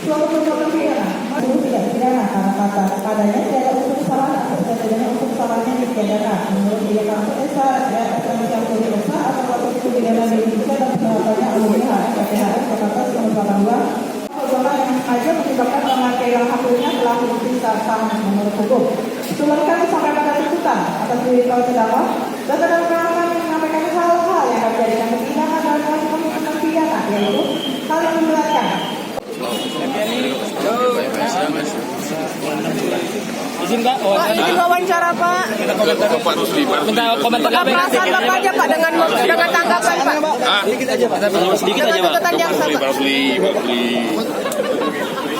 suatu perbuatan pidana, itu tidak pidana karena kata padanya tidak ada unsur kesalahan atau tidak adanya unsur kesalahan yang dipidanakan. Menurut dia kamu Esa, yang Puri Esa atau waktu itu pidana di Indonesia dan pengawasannya UMH, PPHS, Jakarta, 1982. Perbuatan yang aja menyebabkan orang kehilangan haknya telah terbukti secara sah menurut hukum. Sebelumkan sampai pada tuntutan atas diri kalau terdakwa, data dan keterangan yang menyampaikan hal-hal yang akan dijadikan persidangan dalam proses pembentukan pidana, yaitu hal yang memberatkan. Izin Pak, wawancara Pak. Minta komentar apa? Perasaan Bapak aja Pak dengan tanggapan Pak. Sedikit aja Pak. Tuntutan jaksa Pak.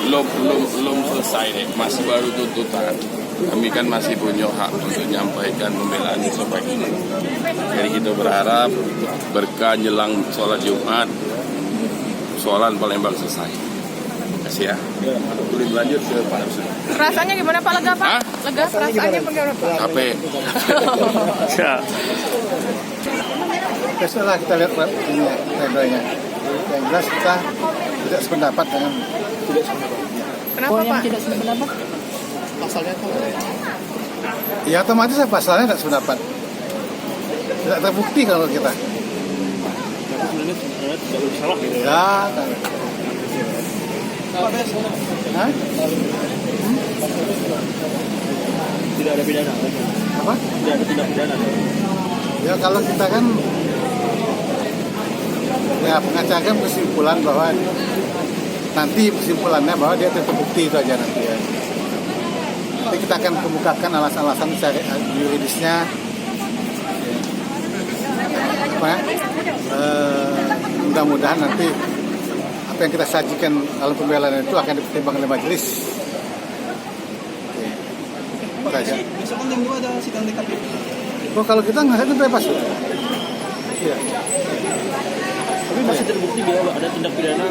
Belum selesai deh, masih baru tuntutan. Kami kan masih punya hak untuk menyampaikan pembelaan yang sebaik ini. Jadi kita berharap berkah jelang sholat Jumat, soalan Palembang selesai. Kasih ya. Boleh lanjut ke Pak Arsul. Rasanya gimana Pak, lega Pak? Lega rasanya bagaimana Pak? Capek. Ya setelah kita lihat pledoi-nya, yang jelas kita tidak sependapat dengan Kenapa Pak? Tidak sependapat? Pasalnya apa? ya otomatis pasalnya tidak sependapat, tidak terbukti kalau kita. Sebenarnya tidak bersalah gitu. Ya, kan. Hah? Tidak ada pidana. Apa? Tidak ada tindak pidana. Ya kalau kita kan ya pengacara kan kesimpulan bahwa nanti kesimpulannya bahwa dia terbukti itu aja nanti ya. Nanti kita akan kemukakan alasan-alasan yuridisnya. Apa ya? Mudah-mudahan nanti apa yang kita sajikan dalam pembelaan itu akan dipertimbangkan oleh majelis. Oke. Saja. Besok kan jam 2 ada sidang DKP. Oh, kalau kita nggak itu bebas. Iya. Tapi masih terbukti bahwa ada tindak pidana.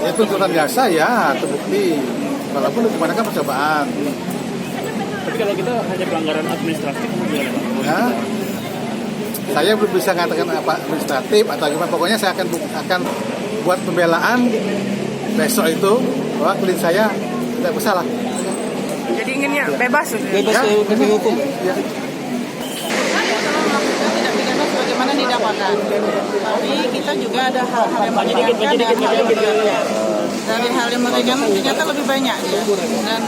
Ya tuntutan jasa ya terbukti. Walaupun hukumannya kan percobaan. Tapi kalau kita hanya pelanggaran administratif gimana Pak? Ya. Saya belum bisa mengatakan apa administratif atau gimana. Pokoknya saya akan buat pembelaan besok itu bahwa klien saya tidak bersalah. Jadi inginnya bebas gitu. Bebas Ya. dari hukum. Ya. Tidak pidana sebagaimana didakwakan. Tapi kita juga ada hal-hal yang meringankan dan hal yang memberatkan. Dari hal yang meringankan ternyata lebih banyak ya. Dan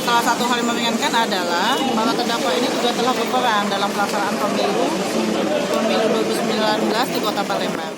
salah satu hal yang meringankan adalah bahwa terdakwa ini juga telah berperan dalam pelaksanaan pemilu 2019 di Kota Palembang.